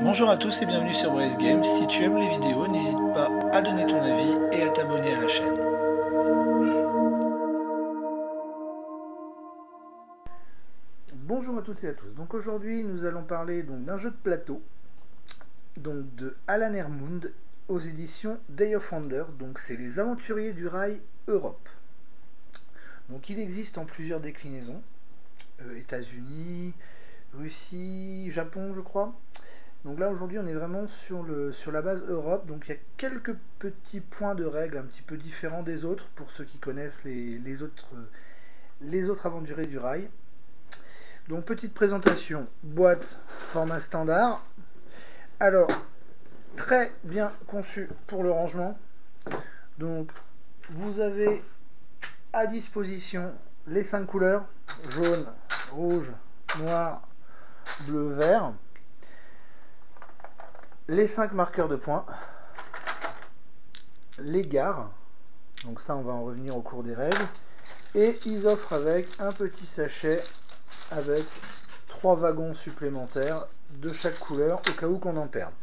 Bonjour à tous et bienvenue sur Brace Games. Si tu aimes les vidéos, n'hésite pas à donner ton avis et à t'abonner à la chaîne. Bonjour à toutes et à tous. Donc aujourd'hui nous allons parler d'un jeu de plateau, donc de Alan Hermund aux éditions Day of Wonder. Donc c'est les Aventuriers du Rail Europe. Donc il existe en plusieurs déclinaisons, États-Unis, Russie, Japon je crois. Donc là aujourd'hui on est vraiment sur la base Europe, donc il y a quelques petits points de règles un petit peu différents des autres pour ceux qui connaissent les autres aventuriers du rail. Donc petite présentation, boîte format standard. Alors très bien conçu pour le rangement. Donc vous avez à disposition les 5 couleurs, jaune, rouge, noir, bleu, vert. Les 5 marqueurs de points, les gares, donc ça on va en revenir au cours des règles, et ils offrent avec un petit sachet avec 3 wagons supplémentaires de chaque couleur au cas où qu'on en perde.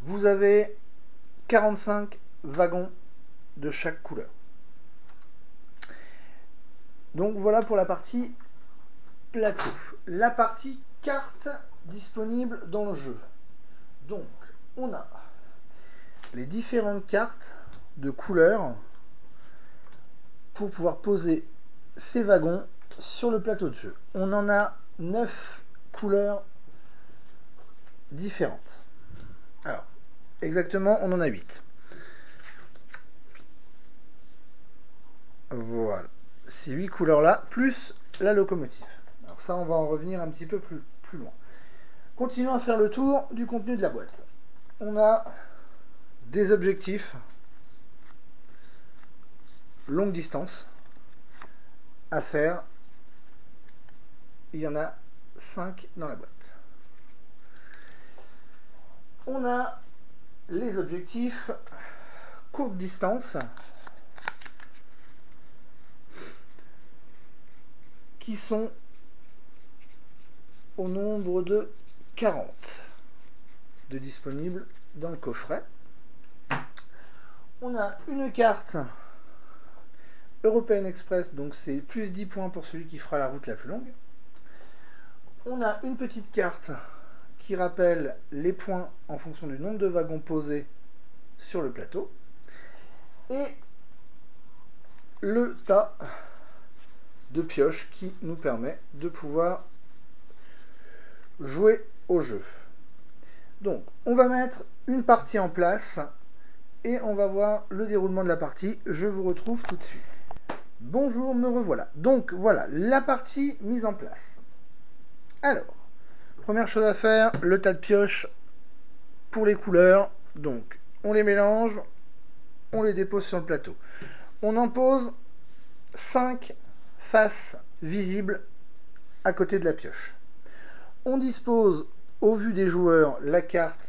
Vous avez 45 wagons de chaque couleur. Donc voilà pour la partie plateau. La partie carte disponible dans le jeu. Donc on a les différentes cartes de couleurs pour pouvoir poser ces wagons sur le plateau de jeu. On en a 9 couleurs différentes. Alors, exactement, on en a 8. Voilà. Ces 8 couleurs-là, plus la locomotive. Alors ça, on va en revenir un petit peu plus loin. Continuons à faire le tour du contenu de la boîte. On a des objectifs longue distance à faire. Il y en a 5 dans la boîte. On a les objectifs courte distance qui sont au nombre de 40 de disponibles dans le coffret. On a une carte European Express, donc c'est plus 10 points pour celui qui fera la route la plus longue. On a une petite carte qui rappelle les points en fonction du nombre de wagons posés sur le plateau. Et le tas de pioches qui nous permet de pouvoir jouer au jeu. Donc on va mettre une partie en place et on va voir le déroulement de la partie. Je vous retrouve tout de suite. Bonjour, me revoilà. Donc voilà, la partie mise en place. Alors, première chose à faire, le tas de pioches pour les couleurs. Donc, on les mélange, on les dépose sur le plateau. On en pose 5 faces visibles à côté de la pioche. On dispose, au vu des joueurs, la carte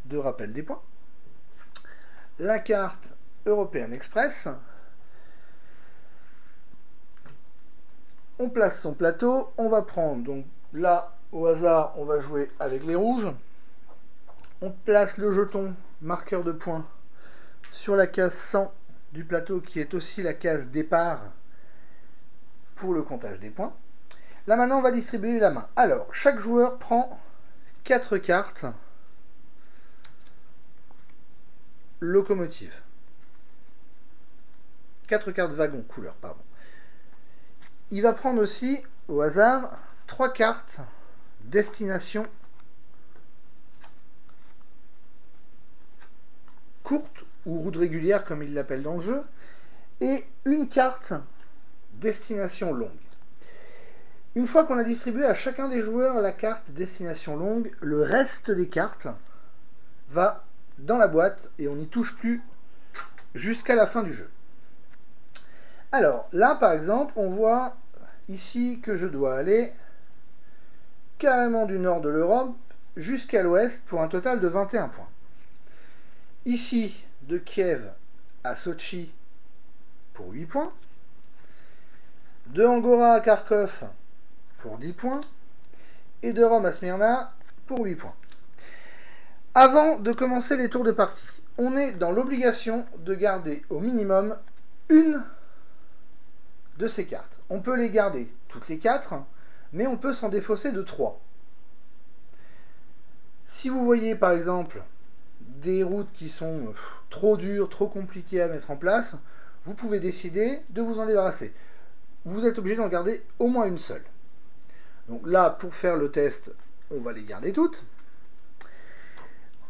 de rappel des points, la carte European Express. On place son plateau, on va prendre, donc là au hasard on va jouer avec les rouges, on place le jeton marqueur de points sur la case 100 du plateau qui est aussi la case départ pour le comptage des points. Là maintenant on va distribuer la main. Alors chaque joueur prend 4 cartes locomotive, 4 cartes wagon couleur pardon. Il va prendre aussi, au hasard, 3 cartes destination courte ou route régulière comme il l'appelle dans le jeu, et une carte destination longue. Une fois qu'on a distribué à chacun des joueurs la carte destination longue, le reste des cartes va dans la boîte et on n'y touche plus jusqu'à la fin du jeu. Alors là par exemple on voit ici que je dois aller carrément du nord de l'Europe jusqu'à l'ouest pour un total de 21 points. Ici de Kiev à Sochi pour 8 points, de Angora à Kharkov pour 10 points, et de rhum à Smyrna pour 8 points. Avant de commencer les tours de partie, on est dans l'obligation de garder au minimum une de ces cartes. On peut les garder toutes les 4, mais on peut s'en défausser de 3. Si vous voyez par exemple des routes qui sont trop dures, trop compliquées à mettre en place, vous pouvez décider de vous en débarrasser. Vous êtes obligé d'en garder au moins une seule. Donc là, pour faire le test, on va les garder toutes.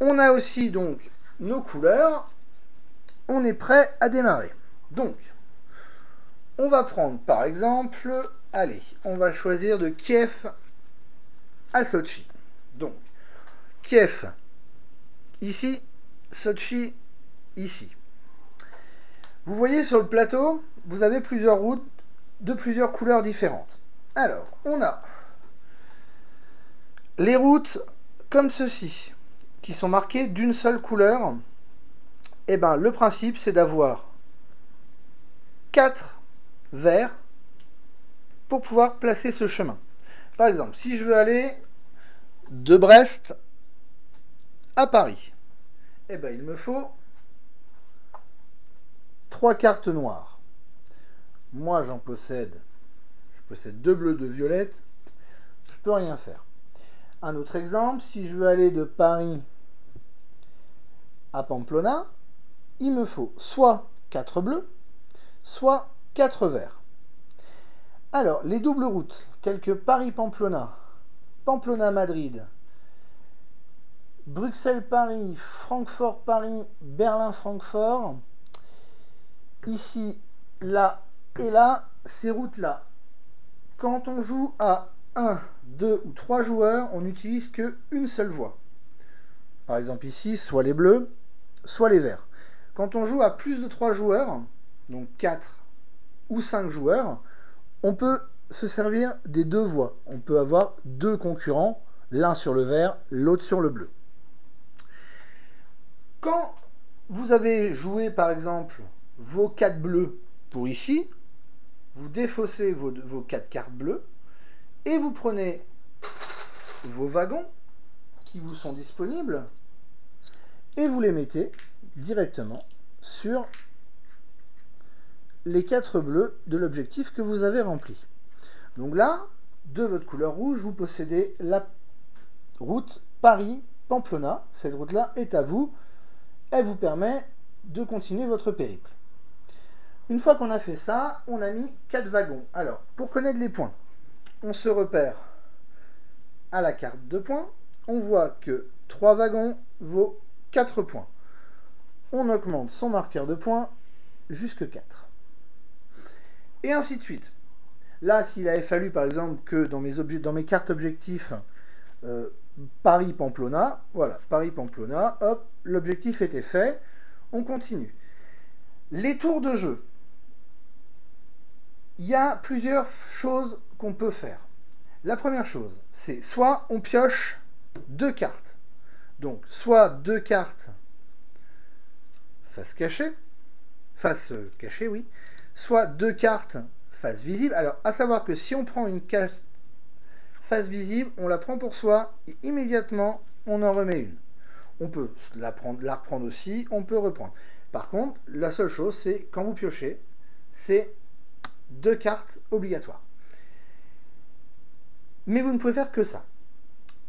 On a aussi donc nos couleurs. On est prêt à démarrer. Donc, on va prendre par exemple, allez, on va choisir de Kiev à Sochi. Donc, Kiev ici, Sochi ici. Vous voyez sur le plateau, vous avez plusieurs routes de plusieurs couleurs différentes. Alors, on a les routes comme ceci, qui sont marquées d'une seule couleur. Et ben, le principe, c'est d'avoir 4 verts pour pouvoir placer ce chemin. Par exemple, si je veux aller de Brest à Paris, et ben, il me faut 3 cartes noires. Moi, je possède 2 bleus, 2 violettes. Je peux rien faire. Un autre exemple, si je veux aller de Paris à Pamplona, il me faut soit 4 bleus, soit 4 verts. Alors, les doubles routes, telles que Paris-Pamplona, Pamplona-Madrid, Bruxelles-Paris, Francfort-Paris, Berlin-Francfort, ici, là et là, ces routes-là, quand on joue à 1, 2 ou 3 joueurs, on n'utilise qu'une seule voie. Par exemple ici, soit les bleus, soit les verts. Quand on joue à plus de 3 joueurs, donc 4 ou 5 joueurs, on peut se servir des 2 voies. On peut avoir 2 concurrents, l'un sur le vert, l'autre sur le bleu. Quand vous avez joué par exemple vos 4 bleus pour ici, vous défaussez vos 4 cartes bleues et vous prenez vos wagons qui vous sont disponibles et vous les mettez directement sur les 4 bleus de l'objectif que vous avez rempli. Donc là, de votre couleur rouge, vous possédez la route Paris-Pamplona. Cette route-là est à vous. Elle vous permet de continuer votre périple. Une fois qu'on a fait ça, on a mis 4 wagons. Alors, pour connaître les points, on se repère à la carte de points. On voit que 3 wagons vaut 4 points. On augmente son marqueur de points jusque 4. Et ainsi de suite. Là, s'il avait fallu, par exemple, que dans mes cartes objectifs, Paris-Pamplona, voilà, Paris-Pamplona, hop, l'objectif était fait. On continue. Les tours de jeu. Il y a plusieurs choses qu'on peut faire. La première chose, c'est soit on pioche 2 cartes. Donc, soit 2 cartes face cachée, oui, soit 2 cartes face visible. Alors, à savoir que si on prend une carte face visible, on la prend pour soi et immédiatement, on en remet une. On peut la reprendre aussi, on peut reprendre. Par contre, la seule chose, c'est quand vous piochez, c'est 2 cartes obligatoires. Mais vous ne pouvez faire que ça.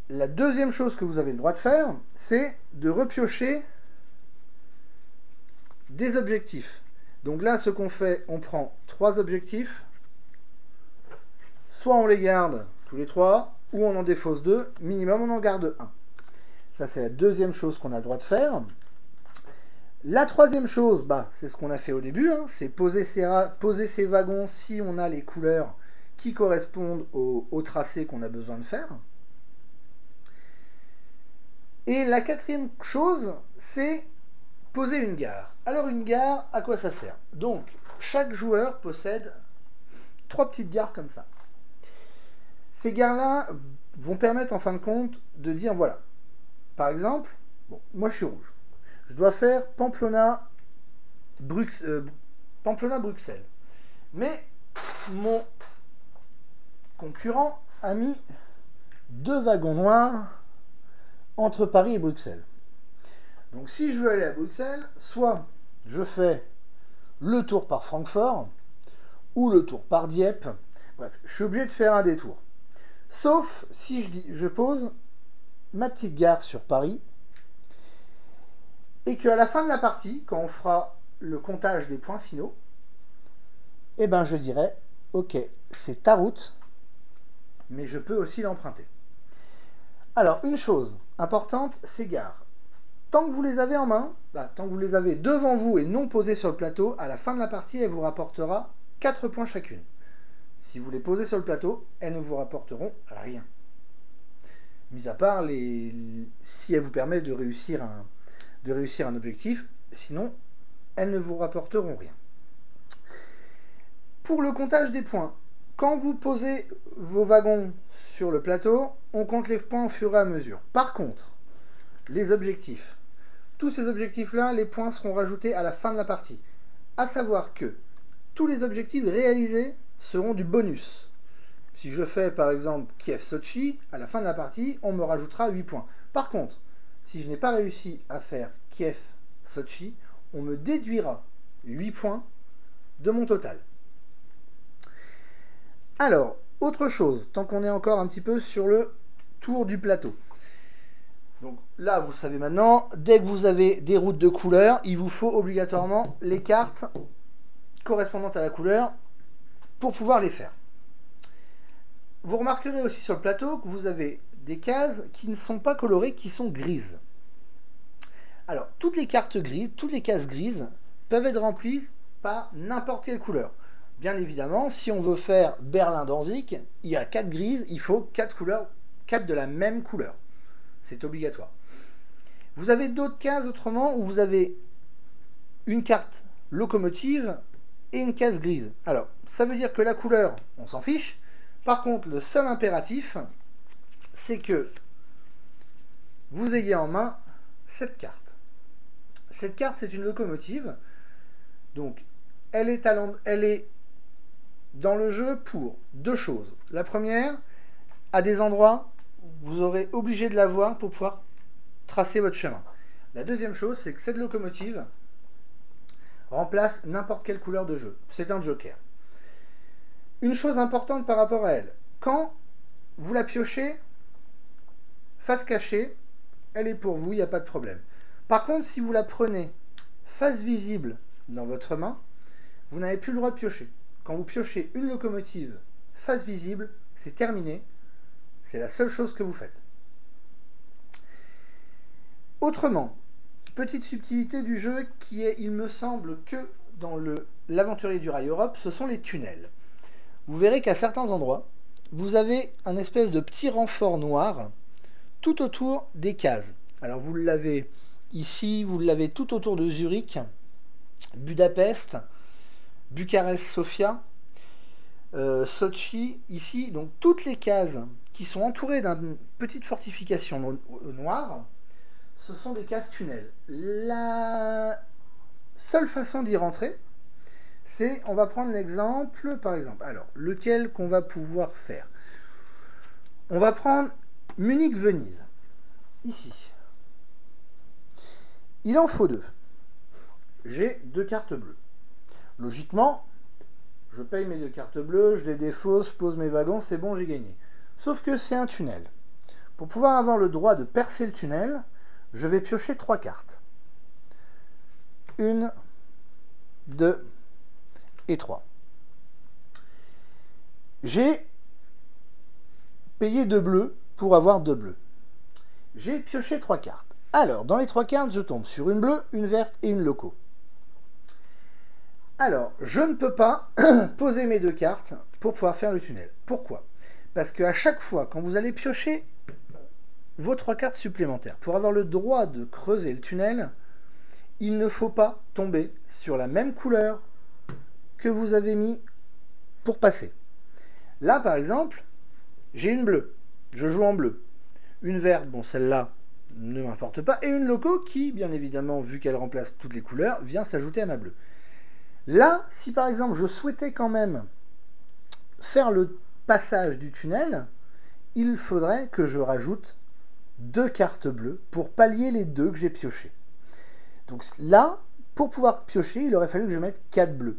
La deuxième chose que vous avez le droit de faire, c'est de repiocher des objectifs. Donc là, ce qu'on fait, on prend 3 objectifs, soit on les garde tous les 3, ou on en défausse 2, minimum on en garde 1. Ça, c'est la deuxième chose qu'on a le droit de faire. La troisième chose, c'est ce qu'on a fait au début, hein, c'est poser ses wagons si on a les couleurs qui correspondent au tracé qu'on a besoin de faire. Et la quatrième chose, c'est poser une gare. Alors une gare, à quoi ça sert? Donc, chaque joueur possède 3 petites gares comme ça. Ces gares-là vont permettre en fin de compte de dire, voilà, par exemple, bon, moi je suis rouge. Je dois faire Pamplona-Bruxelles. Mais mon concurrent a mis 2 wagons noirs entre Paris et Bruxelles. Donc si je veux aller à Bruxelles, soit je fais le tour par Francfort ou le tour par Dieppe. Bref, je suis obligé de faire un détour. Sauf si je pose ma petite gare sur Paris et qu'à la fin de la partie, quand on fera le comptage des points finaux, eh ben je dirais ok, c'est ta route, mais je peux aussi l'emprunter. Alors, une chose importante, ces gares. Tant que vous les avez en main, tant que vous les avez devant vous et non posées sur le plateau, à la fin de la partie, elle vous rapportera 4 points chacune. Si vous les posez sur le plateau, elles ne vous rapporteront rien. Mis à part si elles vous permettent de réussir un objectif, sinon, elles ne vous rapporteront rien. Pour le comptage des points, quand vous posez vos wagons sur le plateau, on compte les points au fur et à mesure. Par contre, les objectifs, tous ces objectifs-là, les points seront rajoutés à la fin de la partie. À savoir que tous les objectifs réalisés seront du bonus. Si je fais par exemple Kiev-Sochi, à la fin de la partie, on me rajoutera 8 points. Par contre, si je n'ai pas réussi à faire Kiev-Sochi, on me déduira 8 points de mon total. Alors, autre chose, tant qu'on est encore un petit peu sur le tour du plateau. Donc là, vous savez maintenant, dès que vous avez des routes de couleur, il vous faut obligatoirement les cartes correspondantes à la couleur pour pouvoir les faire. Vous remarquerez aussi sur le plateau que vous avez des cases qui ne sont pas colorées, qui sont grises. Alors, toutes les cartes grises, toutes les cases grises peuvent être remplies par n'importe quelle couleur. Bien évidemment, si on veut faire Berlin-Danzig, il y a 4 grises, il faut 4 couleurs, 4 de la même couleur. C'est obligatoire. Vous avez d'autres cases autrement où vous avez une carte locomotive et une case grise. Alors, ça veut dire que la couleur, on s'en fiche. Par contre, le seul impératif, c'est que vous ayez en main cette carte. Cette carte, c'est une locomotive. Donc, elle est dans le jeu pour 2 choses. La première, à des endroits, vous aurez obligé de la voir pour pouvoir tracer votre chemin. La deuxième chose, c'est que cette locomotive remplace n'importe quelle couleur de jeu. C'est un joker. Une chose importante par rapport à elle, quand vous la piochez, face cachée, elle est pour vous, il n'y a pas de problème. Par contre, si vous la prenez face visible dans votre main, vous n'avez plus le droit de piocher. Quand vous piochez une locomotive face visible, c'est terminé. C'est la seule chose que vous faites. Autrement, petite subtilité du jeu qui est, il me semble, que dans l'Aventurier du Rail Europe, ce sont les tunnels. Vous verrez qu'à certains endroits, vous avez un espèce de petit renfort noir tout autour des cases. Alors vous l'avez ici, vous l'avez tout autour de Zurich, Budapest, Bucarest, Sofia, Sochi, ici. Donc toutes les cases qui sont entourées d'une petite fortification noire, ce sont des cases tunnels. La seule façon d'y rentrer, c'est, on va prendre l'exemple, par exemple, alors, lequel qu'on va pouvoir faire. On va prendre Munich-Venise, ici. Il en faut 2. J'ai 2 cartes bleues. Logiquement, je paye mes 2 cartes bleues, je les défausse, je pose mes wagons, c'est bon, j'ai gagné. Sauf que c'est un tunnel. Pour pouvoir avoir le droit de percer le tunnel, je vais piocher 3 cartes. 1, 2 et 3. J'ai payé 2 bleus pour avoir 2 bleus. J'ai pioché 3 cartes. Alors, dans les 3 cartes, je tombe sur une bleue, une verte et une loco. Alors, je ne peux pas poser mes 2 cartes pour pouvoir faire le tunnel. Pourquoi? Parce qu'à chaque fois, quand vous allez piocher vos 3 cartes supplémentaires, pour avoir le droit de creuser le tunnel, il ne faut pas tomber sur la même couleur que vous avez mis pour passer. Là, par exemple, j'ai une bleue. Je joue en bleu. Une verte, bon, celle-là ne m'importe pas. Et une loco qui, bien évidemment, vu qu'elle remplace toutes les couleurs, vient s'ajouter à ma bleue. Là, si par exemple je souhaitais quand même faire le passage du tunnel, il faudrait que je rajoute 2 cartes bleues pour pallier les 2 que j'ai piochées. Donc là, pour pouvoir piocher, il aurait fallu que je mette 4 bleus.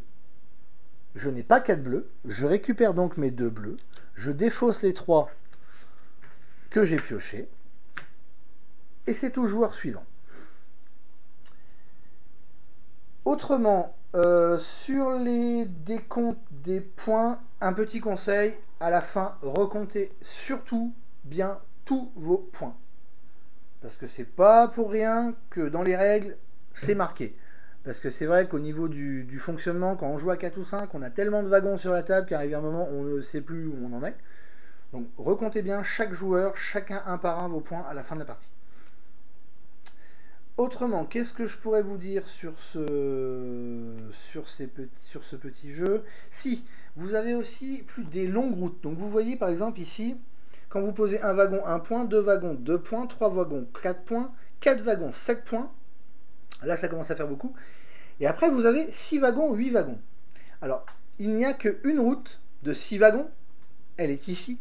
Je n'ai pas 4 bleus, je récupère donc mes 2 bleus, je défausse les 3 que j'ai piochés, et c'est au joueur suivant. Autrement, sur les décomptes des points, un petit conseil, à la fin, recomptez surtout bien tous vos points. Parce que c'est pas pour rien que dans les règles, c'est marqué. Parce que c'est vrai qu'au niveau du fonctionnement, quand on joue à 4 ou 5, on a tellement de wagons sur la table qu'arrive un moment, on ne sait plus où on en est. Donc recomptez bien chaque joueur, chacun un par un vos points à la fin de la partie. Autrement, qu'est-ce que je pourrais vous dire sur ce petit jeu? Si, vous avez aussi plus des longues routes. Donc vous voyez par exemple ici, quand vous posez un wagon 1 point, 2 wagons 2 points, 3 wagons 4 points, 4 wagons 7 points. Là ça commence à faire beaucoup. Et après vous avez 6 wagons, 8 wagons. Alors, il n'y a qu'une route de 6 wagons, elle est ici,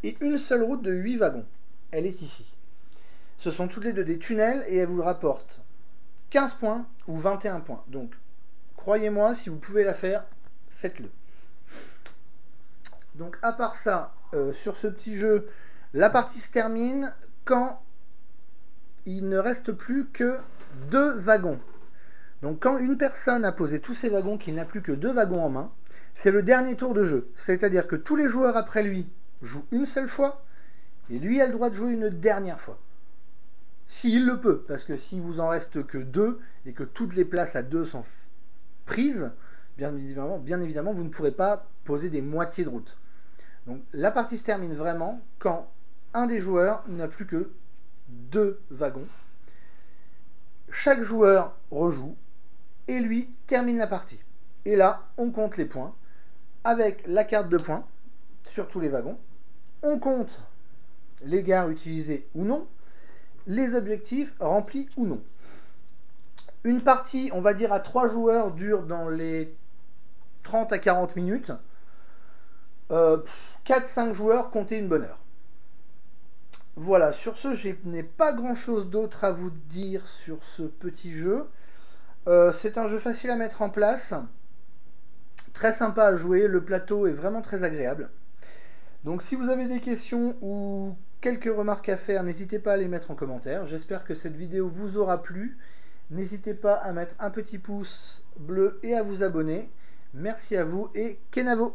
et une seule route de 8 wagons, elle est ici. Ce sont toutes les deux des tunnels et elles vous rapportent 15 points ou 21 points. Donc, croyez-moi, si vous pouvez la faire, faites-le. Donc, à part ça, sur ce petit jeu, la partie se termine quand il ne reste plus que 2 wagons. Donc, quand une personne a posé tous ses wagons, qu'il n'a plus que 2 wagons en main, c'est le dernier tour de jeu. C'est-à-dire que tous les joueurs après lui jouent une seule fois, et lui a le droit de jouer une dernière fois. S'il le peut, parce que s'il vous en reste que 2 et que toutes les places à 2 sont prises, bien évidemment, vous ne pourrez pas poser des moitiés de route. Donc la partie se termine vraiment quand un des joueurs n'a plus que 2 wagons. Chaque joueur rejoue et lui termine la partie. Et là, on compte les points avec la carte de points sur tous les wagons. On compte les gares utilisées ou non, les objectifs remplis ou non. Une partie, on va dire à 3 joueurs, dure dans les 30 à 40 minutes. 4-5 joueurs, comptez une bonne heure. Voilà, sur ce, je n'ai pas grand chose d'autre à vous dire sur ce petit jeu. C'est un jeu facile à mettre en place, très sympa à jouer, le plateau est vraiment très agréable. Donc si vous avez des questions ou quelques remarques à faire, n'hésitez pas à les mettre en commentaire. J'espère que cette vidéo vous aura plu. N'hésitez pas à mettre un petit pouce bleu et à vous abonner. Merci à vous et Kenavo!